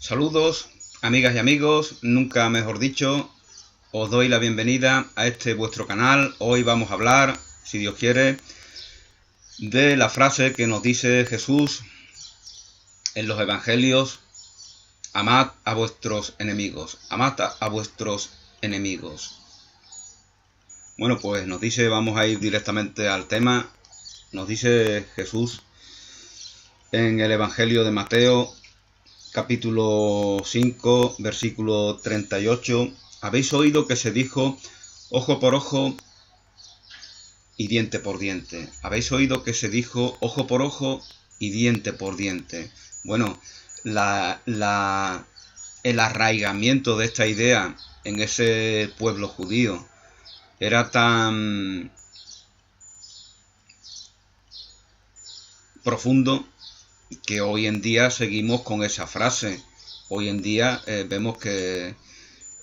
Saludos, amigas y amigos, nunca mejor dicho, os doy la bienvenida a este vuestro canal. Hoy vamos a hablar, si Dios quiere, de la frase que nos dice Jesús en los evangelios: amad a vuestros enemigos, amad a vuestros enemigos. Bueno, pues nos dice, vamos a ir directamente al tema, nos dice Jesús en el evangelio de Mateo, capítulo 5, versículo 38, habéis oído que se dijo ojo por ojo y diente por diente. Habéis oído que se dijo ojo por ojo y diente por diente. Bueno, el arraigamiento de esta idea en ese pueblo judío era tan profundo que hoy en día seguimos con esa frase. Hoy en día vemos que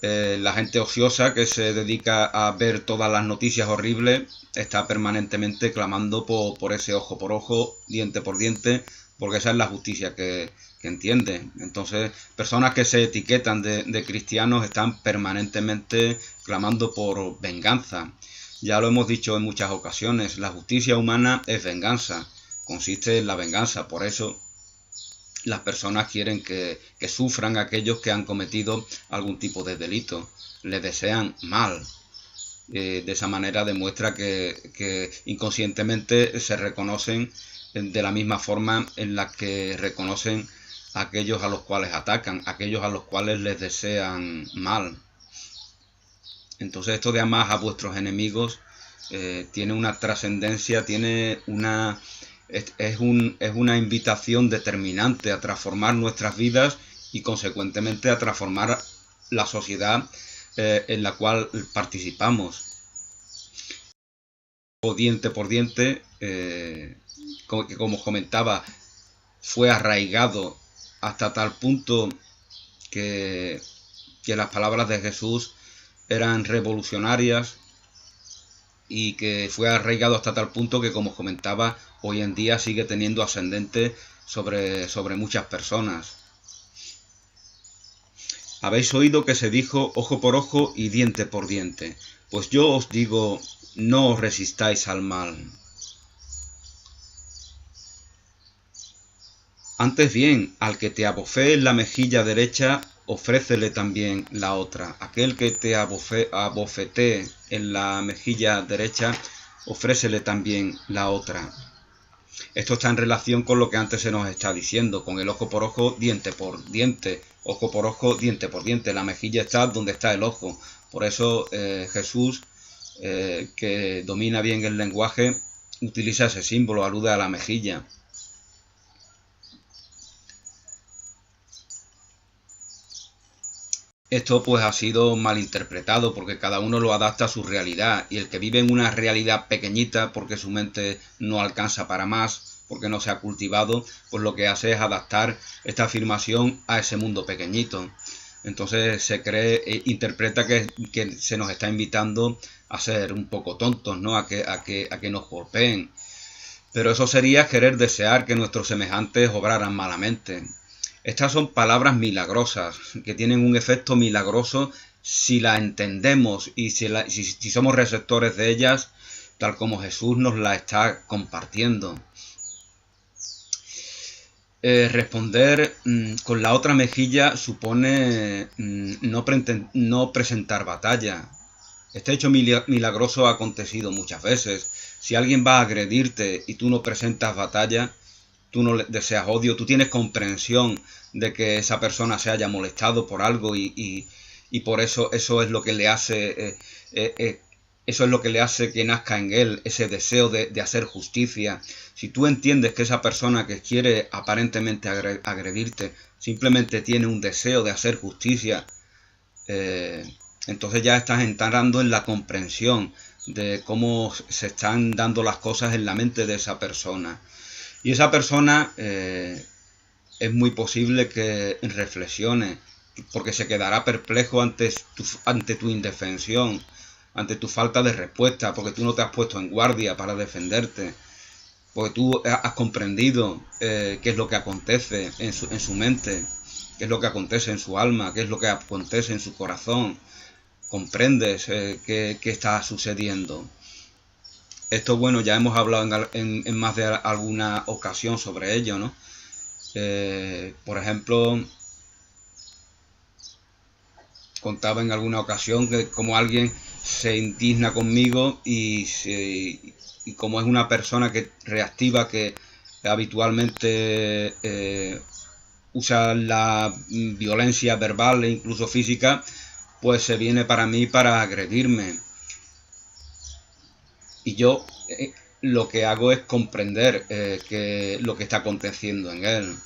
la gente ociosa que se dedica a ver todas las noticias horribles está permanentemente clamando por ese ojo por ojo, diente por diente, porque esa es la justicia que entiende. Entonces, personas que se etiquetan de cristianos están permanentemente clamando por venganza. Ya lo hemos dicho en muchas ocasiones, la justicia humana es venganza, consiste en la venganza. Por eso las personas quieren que sufran aquellos que han cometido algún tipo de delito, les desean mal. De esa manera demuestra que inconscientemente se reconocen de la misma forma en la que reconocen a aquellos a los cuales atacan, a aquellos a los cuales les desean mal. Entonces esto de amar a vuestros enemigos tiene una trascendencia, tiene una... Es una invitación determinante a transformar nuestras vidas y consecuentemente a transformar la sociedad en la cual participamos. Diente por diente, como os comentaba, fue arraigado hasta tal punto que las palabras de Jesús eran revolucionarias, y que fue arraigado hasta tal punto que, como os comentaba, hoy en día sigue teniendo ascendente sobre muchas personas. Habéis oído que se dijo ojo por ojo y diente por diente. Pues yo os digo, no os resistáis al mal. Antes bien, al que te abofee en la mejilla derecha, ofrécele también la otra. Aquel que te abofetee en la mejilla derecha, ofrécele también la otra. Esto está en relación con lo que antes se nos está diciendo, con el ojo por ojo, diente por diente. Ojo por ojo, diente por diente. La mejilla está donde está el ojo. Por eso Jesús, que domina bien el lenguaje, utiliza ese símbolo, alude a la mejilla. Esto pues ha sido malinterpretado porque cada uno lo adapta a su realidad, y el que vive en una realidad pequeñita porque su mente no alcanza para más, porque no se ha cultivado, pues lo que hace es adaptar esta afirmación a ese mundo pequeñito. Entonces se cree, interpreta que se nos está invitando a ser un poco tontos, ¿no? A que nos golpeen. Pero eso sería querer desear que nuestros semejantes obraran malamente. Estas son palabras milagrosas, que tienen un efecto milagroso si las entendemos y si somos receptores de ellas, tal como Jesús nos la está compartiendo. Responder con la otra mejilla supone no presentar batalla. Este hecho milagroso ha acontecido muchas veces. Si alguien va a agredirte y tú no presentas batalla, tú no le deseas odio, tú tienes comprensión de que esa persona se haya molestado por algo y por eso es lo que le hace eso es lo que le hace que nazca en él ese deseo de hacer justicia. Si tú entiendes que esa persona que quiere aparentemente agredirte simplemente tiene un deseo de hacer justicia, entonces ya estás entrando en la comprensión de cómo se están dando las cosas en la mente de esa persona. Y esa persona es muy posible que reflexione, porque se quedará perplejo ante tu indefensión, ante tu falta de respuesta, porque tú no te has puesto en guardia para defenderte. porque tú has comprendido qué es lo que acontece en su mente, qué es lo que acontece en su alma, qué es lo que acontece en su corazón. Comprendes qué está sucediendo. Esto, bueno, ya hemos hablado en más de alguna ocasión sobre ello, ¿no? Por ejemplo, contaba en alguna ocasión que como alguien se indigna conmigo y como es una persona que reactiva, que habitualmente usa la violencia verbal e incluso física, pues se viene para mí para agredirme. Y yo lo que hago es comprender lo que está aconteciendo en él.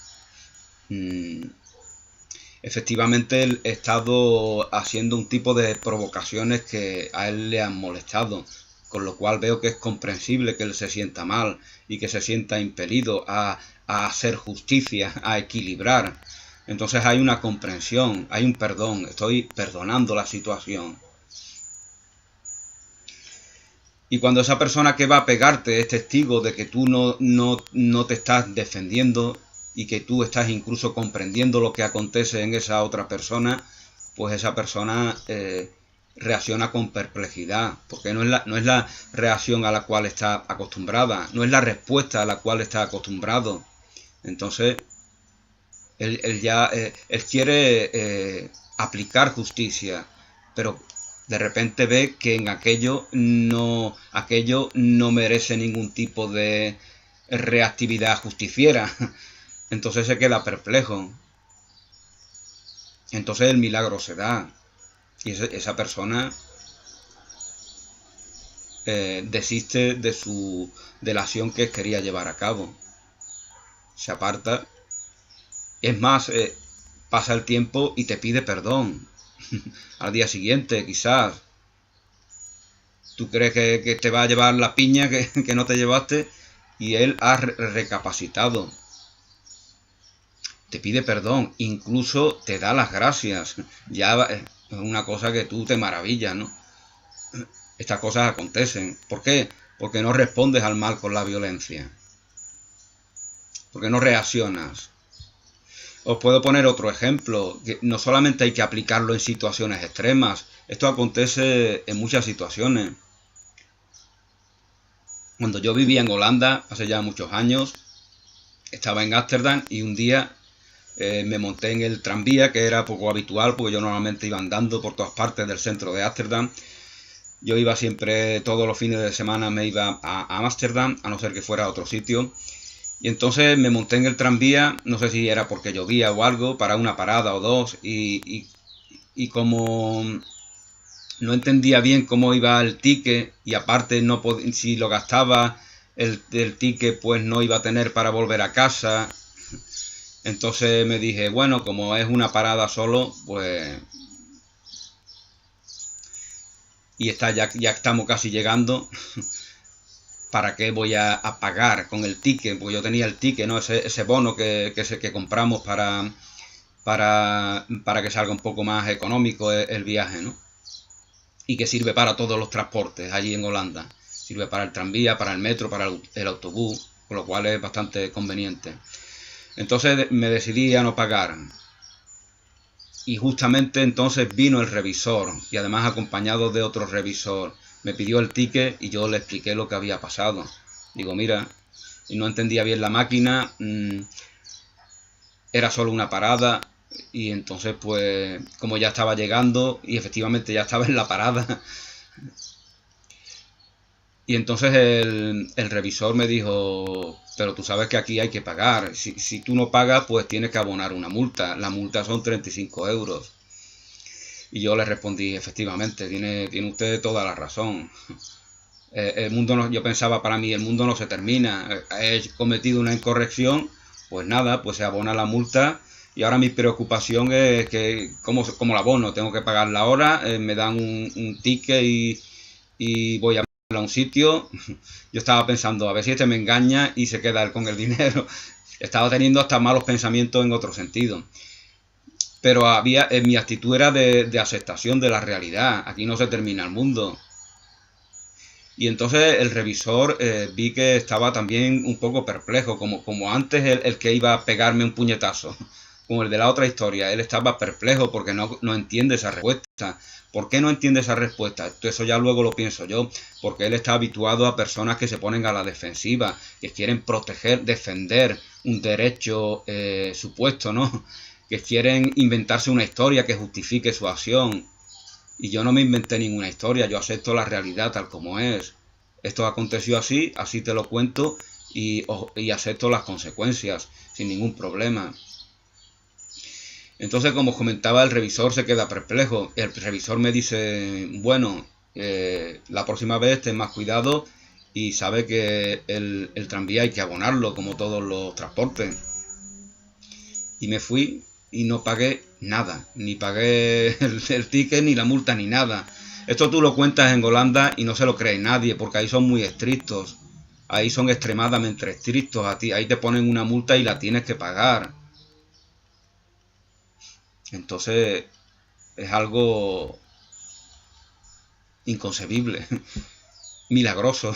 Efectivamente, él he estado haciendo un tipo de provocaciones que a él le han molestado, con lo cual veo que es comprensible que él se sienta mal y que se sienta impelido a hacer justicia, a equilibrar. Entonces hay una comprensión, hay un perdón, estoy perdonando la situación. Y cuando esa persona que va a pegarte es testigo de que tú no te estás defendiendo y que tú estás incluso comprendiendo lo que acontece en esa otra persona, pues esa persona reacciona con perplejidad, porque no es la reacción a la cual está acostumbrada, no es la respuesta a la cual está acostumbrado. Entonces, él quiere aplicar justicia, pero de repente ve que en aquello no merece ningún tipo de reactividad justiciera. Entonces se queda perplejo. Entonces el milagro se da. Y esa persona desiste de la acción que quería llevar a cabo. Se aparta. Es más, pasa el tiempo y te pide perdón. Al día siguiente, quizás. Tú crees que te va a llevar la piña que no te llevaste y él ha recapacitado. Te pide perdón, incluso te da las gracias. Ya es una cosa que tú te maravillas, ¿no? Estas cosas acontecen. ¿Por qué? Porque no respondes al mal con la violencia. Porque no reaccionas. Os puedo poner otro ejemplo, que no solamente hay que aplicarlo en situaciones extremas, esto acontece en muchas situaciones. Cuando yo vivía en Holanda, hace ya muchos años, estaba en Ámsterdam y un día me monté en el tranvía, que era poco habitual, porque yo normalmente iba andando por todas partes del centro de Ámsterdam. Yo iba siempre, todos los fines de semana me iba a Ámsterdam, a no ser que fuera a otro sitio. Y entonces me monté en el tranvía, no sé si era porque llovía o algo, para una parada o dos, y como no entendía bien cómo iba el ticket, y aparte si lo gastaba el ticket, pues no iba a tener para volver a casa. Entonces me dije, bueno, como es una parada solo, pues... Y ya estamos casi llegando. ¿Para qué voy a pagar con el ticket? Porque yo tenía el ticket, ¿no? Ese bono que compramos para que salga un poco más económico el viaje, ¿no? Y que sirve para todos los transportes allí en Holanda. Sirve para el tranvía, para el metro, para el autobús, con lo cual es bastante conveniente. Entonces me decidí a no pagar. Y justamente entonces vino el revisor, y además acompañado de otro revisor. Me pidió el ticket y yo le expliqué lo que había pasado. Digo, mira, y no entendía bien la máquina, era solo una parada, y entonces pues como ya estaba llegando, y efectivamente ya estaba en la parada, y entonces el revisor me dijo, pero tú sabes que aquí hay que pagar, si tú no pagas pues tienes que abonar una multa, la multa son 35 euros. Y yo le respondí, efectivamente, tiene usted toda la razón. El mundo no, yo pensaba, para mí el mundo no se termina, he cometido una incorrección, pues nada, pues se abona la multa. Y ahora mi preocupación es que cómo la abono, tengo que pagar la hora, me dan un ticket y voy a a un sitio. Yo estaba pensando, a ver si este me engaña y se queda él con el dinero. Estaba teniendo hasta malos pensamientos en otro sentido. Pero mi actitud era de aceptación de la realidad. Aquí no se termina el mundo. Y entonces el revisor vi que estaba también un poco perplejo, como antes el que iba a pegarme un puñetazo, como el de la otra historia. Él estaba perplejo porque no entiende esa respuesta. ¿Por qué no entiende esa respuesta? Eso ya luego lo pienso yo, porque él está habituado a personas que se ponen a la defensiva, que quieren proteger, defender un derecho supuesto, ¿no? Que quieren inventarse una historia que justifique su acción. Y yo no me inventé ninguna historia, yo acepto la realidad tal como es. Esto aconteció así, así te lo cuento y acepto las consecuencias sin ningún problema. Entonces, como os comentaba, el revisor se queda perplejo. El revisor me dice, bueno, la próxima vez ten más cuidado y sabe que el tranvía hay que abonarlo como todos los transportes. Y me fui y no pagué nada, ni pagué el ticket, ni la multa, ni nada. Esto tú lo cuentas en Holanda y no se lo cree nadie, porque ahí son muy estrictos. Ahí son extremadamente estrictos a ti. Ahí te ponen una multa y la tienes que pagar. Entonces es algo inconcebible, milagroso.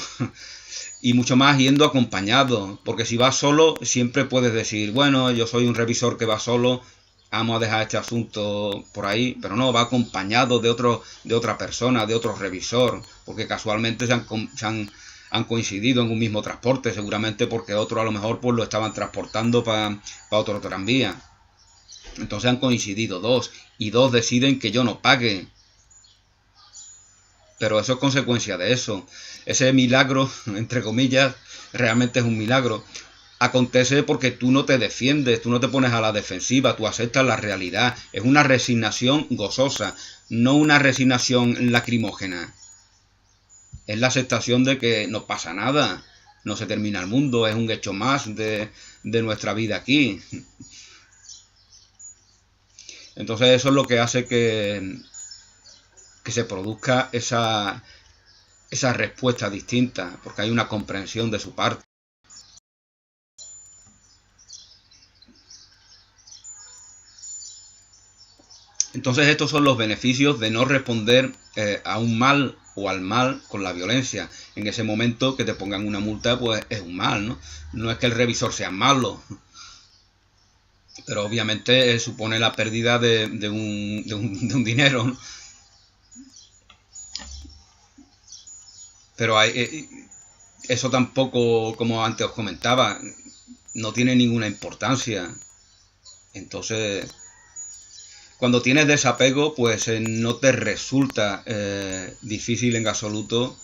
Y mucho más yendo acompañado, porque si vas solo siempre puedes decir, bueno, yo soy un revisor que va solo, vamos a dejar este asunto por ahí, pero no, va acompañado de otra persona, de otro revisor, porque casualmente han coincidido en un mismo transporte, seguramente porque otro a lo mejor pues lo estaban transportando para otro tranvía. Entonces han coincidido dos, y dos deciden que yo no pague. Pero eso es consecuencia de eso. Ese milagro, entre comillas, realmente es un milagro. Acontece porque tú no te defiendes, tú no te pones a la defensiva, tú aceptas la realidad. Es una resignación gozosa, no una resignación lacrimógena. Es la aceptación de que no pasa nada, no se termina el mundo, es un hecho más de nuestra vida aquí. Entonces eso es lo que hace que se produzca esa respuesta distinta, porque hay una comprensión de su parte. Entonces estos son los beneficios de no responder a un mal o al mal con la violencia. En ese momento que te pongan una multa, pues es un mal, ¿no? No es que el revisor sea malo, pero obviamente supone la pérdida de un dinero, ¿no? Pero eso tampoco, como antes os comentaba, no tiene ninguna importancia. Entonces, cuando tienes desapego, pues no te resulta difícil en absoluto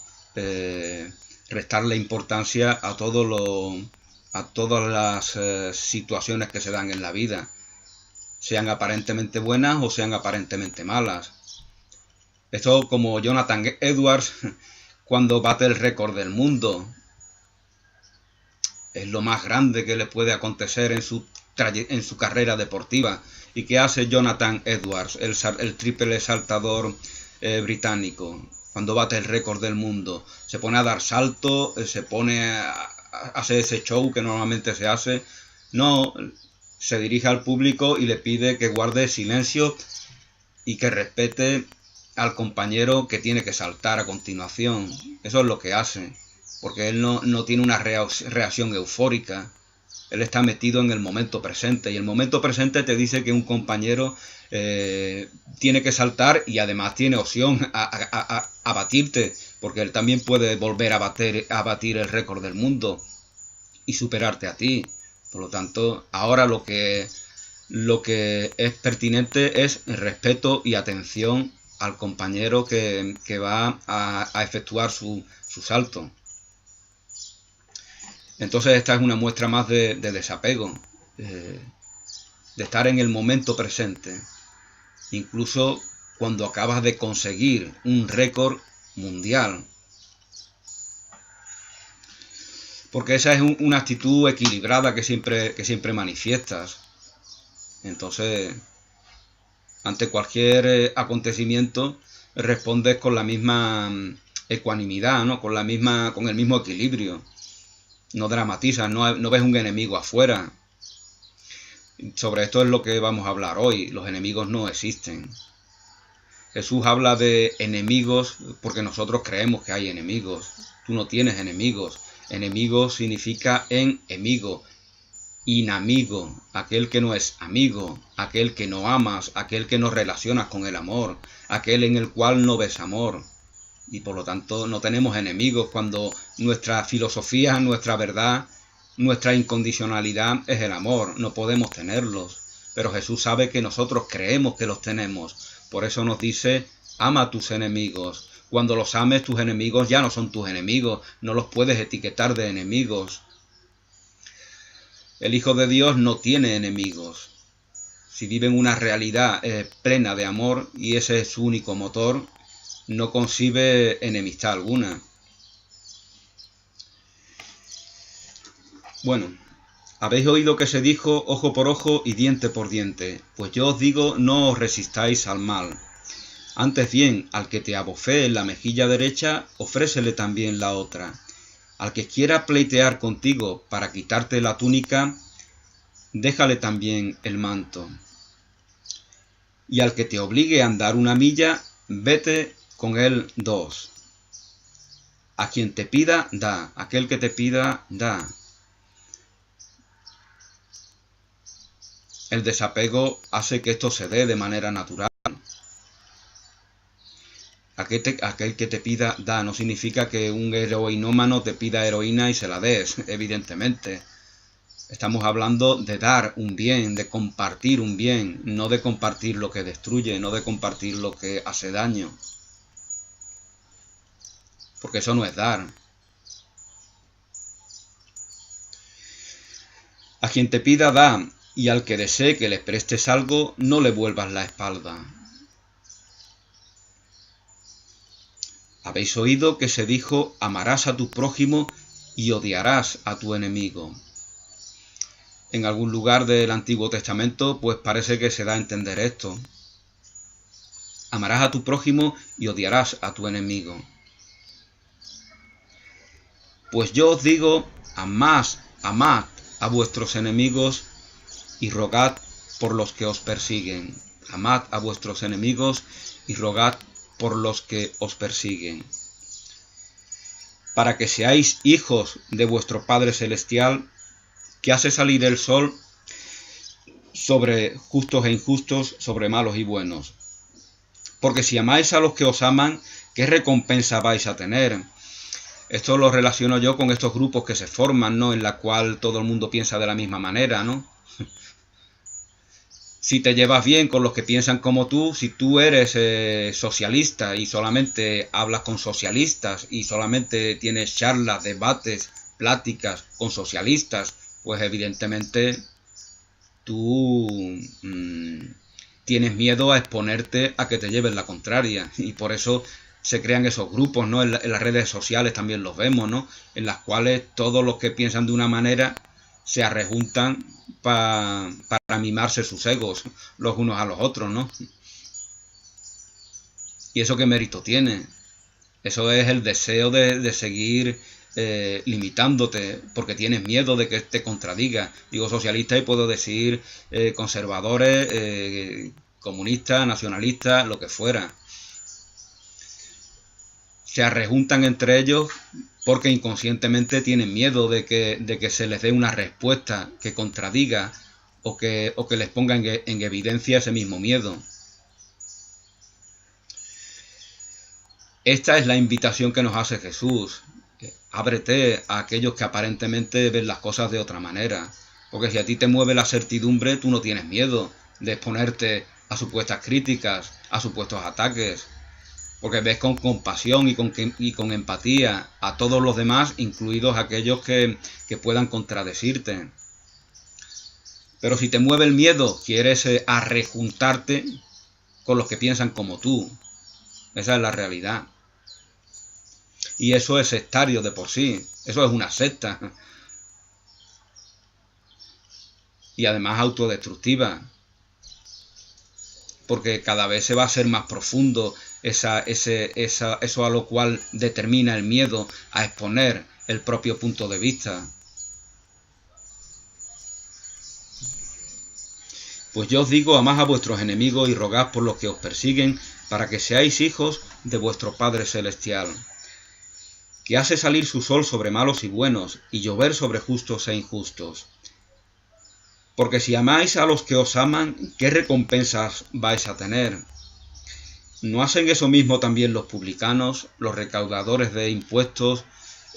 restarle importancia a todas las situaciones que se dan en la vida, sean aparentemente buenas o sean aparentemente malas. Esto como Jonathan Edwards cuando bate el récord del mundo. Es lo más grande que le puede acontecer en su carrera deportiva. ¿Y qué hace Jonathan Edwards, el triple saltador británico? Cuando bate el récord del mundo, se pone a dar salto, se pone a hacer ese show que normalmente se hace. No, se dirige al público y le pide que guarde silencio y que respete al compañero que tiene que saltar a continuación. Eso es lo que hace, porque él no tiene una reacción eufórica. Él está metido en el momento presente, y el momento presente te dice que un compañero tiene que saltar y además tiene opción a batirte, porque él también puede volver a batir el récord del mundo y superarte a ti. Por lo tanto, ahora lo que es pertinente es respeto y atención al compañero que va a efectuar su salto. Entonces esta es una muestra más de desapego, de estar en el momento presente, incluso cuando acabas de conseguir un récord mundial. Porque esa es una actitud equilibrada que siempre manifiestas. Entonces, ante cualquier acontecimiento respondes con la misma ecuanimidad, ¿no? Con el mismo equilibrio. No dramatizas, no ves un enemigo afuera. Sobre esto es lo que vamos a hablar hoy. Los enemigos no existen. Jesús habla de enemigos porque nosotros creemos que hay enemigos. Tú no tienes enemigos. Enemigo significa enemigo, inamigo, aquel que no es amigo, aquel que no amas, aquel que no relacionas con el amor, aquel en el cual no ves amor. Y por lo tanto no tenemos enemigos cuando nuestra filosofía, nuestra verdad, nuestra incondicionalidad es el amor. No podemos tenerlos. Pero Jesús sabe que nosotros creemos que los tenemos. Por eso nos dice, ama a tus enemigos. Cuando los ames, tus enemigos ya no son tus enemigos. No los puedes etiquetar de enemigos. El Hijo de Dios no tiene enemigos. Si vive en una realidad plena de amor, y ese es su único motor, no concibe enemistad alguna. Bueno, habéis oído que se dijo ojo por ojo y diente por diente. Pues yo os digo, no os resistáis al mal. Antes bien, al que te abofee en la mejilla derecha, ofrécele también la otra. Al que quiera pleitear contigo para quitarte la túnica, déjale también el manto. Y al que te obligue a andar una milla, vete con él 2. A quien te pida, da. Aquel que te pida, da. El desapego hace que esto se dé de manera natural. Aquel que te pida, da. No significa que un heroinómano te pida heroína y se la des, evidentemente. Estamos hablando de dar un bien, de compartir un bien, no de compartir lo que destruye, no de compartir lo que hace daño. Porque eso no es dar. A quien te pida, da, y al que desee que le prestes algo, no le vuelvas la espalda. Habéis oído que se dijo, amarás a tu prójimo y odiarás a tu enemigo. En algún lugar del Antiguo Testamento, pues parece que se da a entender esto. Amarás a tu prójimo y odiarás a tu enemigo. Pues yo os digo, amad a vuestros enemigos y rogad por los que os persiguen. Amad a vuestros enemigos y rogad por los que os persiguen. Para que seáis hijos de vuestro Padre Celestial, que hace salir el sol sobre justos e injustos, sobre malos y buenos. Porque si amáis a los que os aman, ¿qué recompensa vais a tener? Esto lo relaciono yo con estos grupos que se forman, ¿no? En la cual todo el mundo piensa de la misma manera, ¿no? Si te llevas bien con los que piensan como tú, si tú eres socialista y solamente hablas con socialistas y solamente tienes charlas, debates, pláticas con socialistas, pues evidentemente tú tienes miedo a exponerte a que te lleven la contraria. Y por eso se crean esos grupos, ¿no? En las redes sociales también los vemos, ¿no? En las cuales todos los que piensan de una manera se arrejuntan para mimarse sus egos los unos a los otros, ¿no? ¿Y eso qué mérito tiene? Eso es el deseo de seguir limitándote porque tienes miedo de que te contradiga. Digo socialista y puedo decir conservadores, comunistas, nacionalistas, lo que fuera. Se arrejuntan entre ellos porque inconscientemente tienen miedo de que se les dé una respuesta que contradiga o que les ponga en evidencia ese mismo miedo. Esta es la invitación que nos hace Jesús. Ábrete a aquellos que aparentemente ven las cosas de otra manera. Porque si a ti te mueve la certidumbre, tú no tienes miedo de exponerte a supuestas críticas, a supuestos ataques. Porque ves con compasión y con empatía a todos los demás, incluidos aquellos que puedan contradecirte. Pero si te mueve el miedo, quieres arrejuntarte con los que piensan como tú. Esa es la realidad. Y eso es sectario de por sí. Eso es una secta. Y además autodestructiva. Porque cada vez se va a hacer más profundo eso a lo cual determina el miedo a exponer el propio punto de vista. Pues yo os digo, amad a vuestros enemigos y rogad por los que os persiguen, para que seáis hijos de vuestro Padre Celestial, que hace salir su sol sobre malos y buenos, y llover sobre justos e injustos. Porque si amáis a los que os aman, ¿qué recompensas vais a tener? ¿No hacen eso mismo también los publicanos, los recaudadores de impuestos,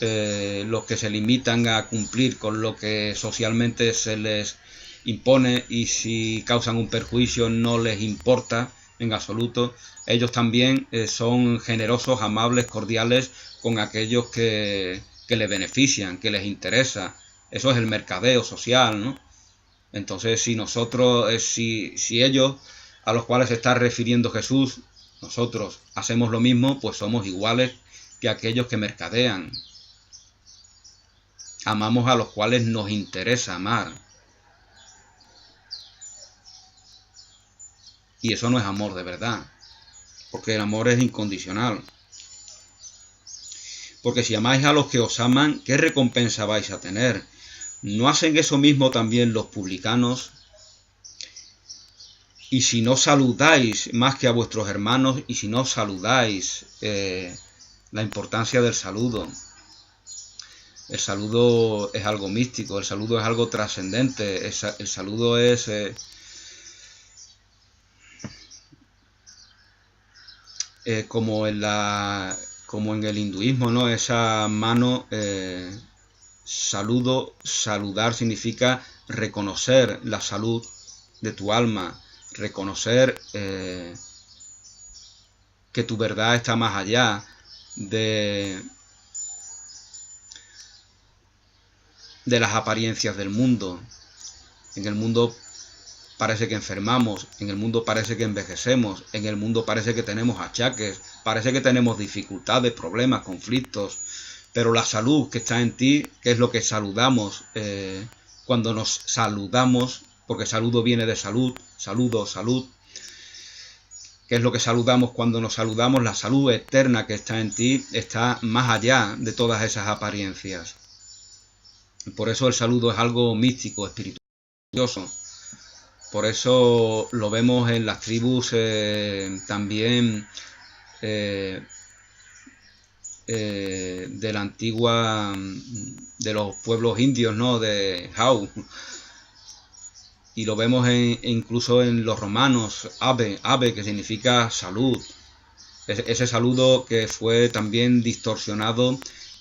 los que se limitan a cumplir con lo que socialmente se les impone, y si causan un perjuicio no les importa en absoluto? Ellos también son generosos, amables, cordiales con aquellos que les benefician, que les interesa. Eso es el mercadeo social, ¿no? Entonces, si nosotros, si ellos a los cuales se está refiriendo Jesús, nosotros hacemos lo mismo, pues somos iguales que aquellos que mercadean. Amamos a los cuales nos interesa amar. Y eso no es amor de verdad, porque el amor es incondicional. Porque si amáis a los que os aman, ¿qué recompensa vais a tener? ¿No hacen eso mismo también los publicanos? Y si no saludáis más que a vuestros hermanos, y si no saludáis, la importancia del saludo. El saludo es algo místico, el saludo es algo trascendente, el saludo es como en el hinduismo, ¿no? Esa mano, saludar significa reconocer la salud de tu alma, reconocer que tu verdad está más allá de las apariencias del mundo. En el mundo parece que enfermamos, en el mundo parece que envejecemos, en el mundo parece que tenemos achaques, parece que tenemos dificultades, problemas, conflictos, pero la salud que está en ti, que es lo que saludamos cuando nos saludamos, porque saludo viene de salud, saludo, salud, que es lo que saludamos cuando nos saludamos, la salud eterna que está en ti está más allá de todas esas apariencias. Por eso el saludo es algo místico, espirituoso. Por eso lo vemos en las tribus también de la antigua, de los pueblos indios, ¿no? De Jau. Y lo vemos incluso en los romanos, ave, que significa salud. Ese saludo que fue también distorsionado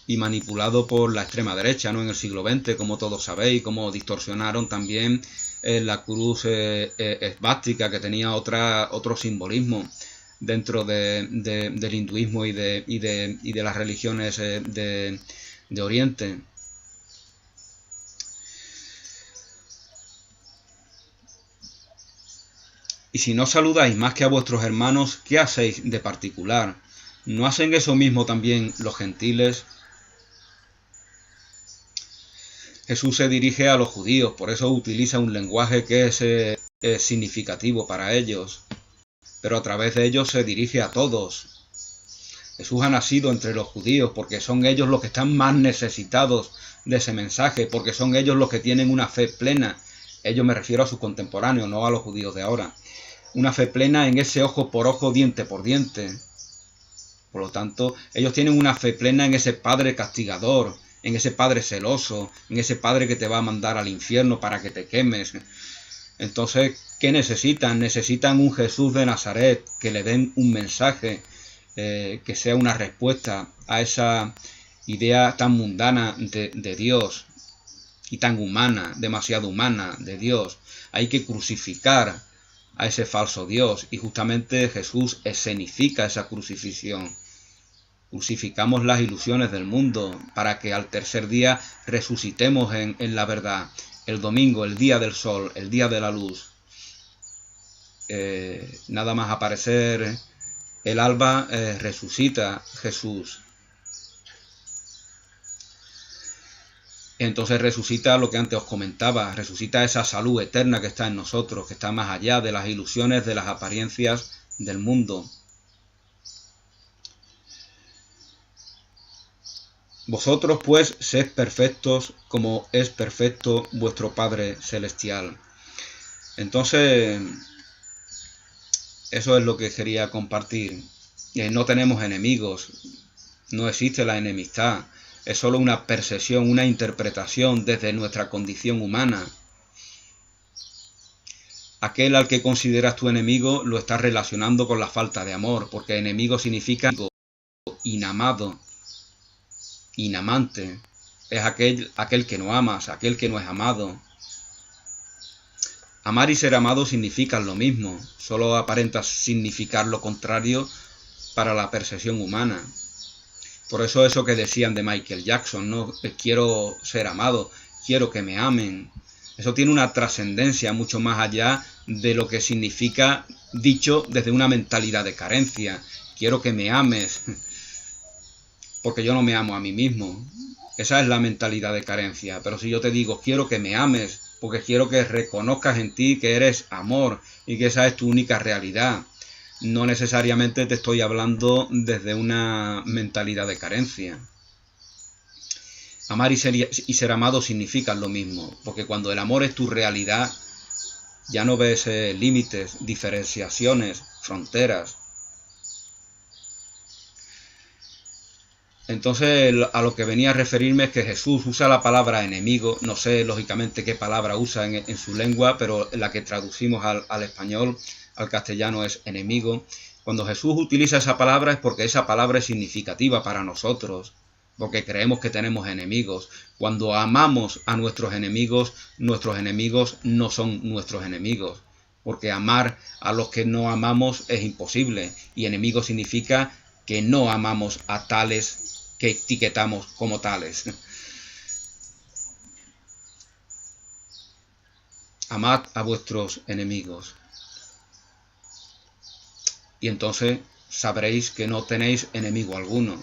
y manipulado por la extrema derecha, ¿no? En el siglo XX, como todos sabéis, como distorsionaron también la cruz esvástica, que tenía otro simbolismo dentro del hinduismo y de las religiones de Oriente. Y si no saludáis más que a vuestros hermanos, ¿qué hacéis de particular? ¿No hacen eso mismo también los gentiles? Jesús se dirige a los judíos, por eso utiliza un lenguaje que es significativo para ellos, pero a través de ellos se dirige a todos. Jesús ha nacido entre los judíos porque son ellos los que están más necesitados de ese mensaje, porque son ellos los que tienen una fe plena. Ellos, me refiero a sus contemporáneos, no a los judíos de ahora. Una fe plena en ese ojo por ojo, diente por diente. Por lo tanto, ellos tienen una fe plena en ese Padre castigador, en ese Padre celoso, en ese Padre que te va a mandar al infierno para que te quemes. Entonces, ¿qué necesitan? Necesitan un Jesús de Nazaret, que le den un mensaje, que sea una respuesta a esa idea tan mundana de Dios y tan humana, demasiado humana de Dios. Hay que crucificar a ese falso Dios, y justamente Jesús escenifica esa crucifixión. Crucificamos las ilusiones del mundo para que al tercer día resucitemos en la verdad. El domingo, el día del sol, el día de la luz. Nada más aparecer el alba, resucita Jesús. Entonces resucita lo que antes os comentaba, resucita esa salud eterna que está en nosotros, que está más allá de las ilusiones, de las apariencias del mundo. Vosotros pues sed perfectos como es perfecto vuestro Padre Celestial. Entonces, eso es lo que quería compartir. No tenemos enemigos, no existe la enemistad, es solo una percepción, una interpretación desde nuestra condición humana. Aquel al que consideras tu enemigo lo estás relacionando con la falta de amor, porque enemigo significa inamado, inamante. Es aquel que no amas, aquel que no es amado. Amar y ser amado significan lo mismo, solo aparenta significar lo contrario para la percepción humana. Por eso que decían de Michael Jackson, no quiero ser amado, quiero que me amen. Eso tiene una trascendencia mucho más allá de lo que significa dicho desde una mentalidad de carencia. Quiero que me ames, porque yo no me amo a mí mismo. Esa es la mentalidad de carencia. Pero si yo te digo, quiero que me ames, porque quiero que reconozcas en ti que eres amor y que esa es tu única realidad, no necesariamente te estoy hablando desde una mentalidad de carencia. Amar y ser amado significan lo mismo, porque cuando el amor es tu realidad, ya no ves límites, diferenciaciones, fronteras. Entonces, a lo que venía a referirme es que Jesús usa la palabra enemigo, no sé lógicamente qué palabra usa en su lengua, pero la que traducimos al español, al castellano, es enemigo. Cuando Jesús utiliza esa palabra es porque esa palabra es significativa para nosotros, porque creemos que tenemos enemigos. Cuando amamos a nuestros enemigos no son nuestros enemigos, porque amar a los que no amamos es imposible, y enemigo significa que no amamos a tales que etiquetamos como tales. Amad a vuestros enemigos. Y entonces sabréis que no tenéis enemigo alguno.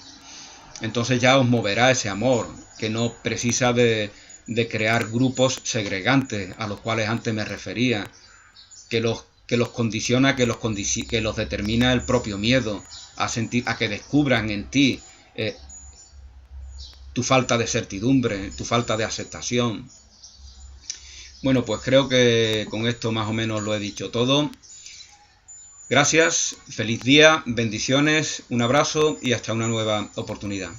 Entonces ya os moverá ese amor, que no precisa de crear grupos segregantes, a los cuales antes me refería, que los condiciona, que los determina el propio miedo, a que descubran en ti tu falta de certidumbre, tu falta de aceptación. Bueno, pues creo que con esto más o menos lo he dicho todo. Gracias, feliz día, bendiciones, un abrazo y hasta una nueva oportunidad.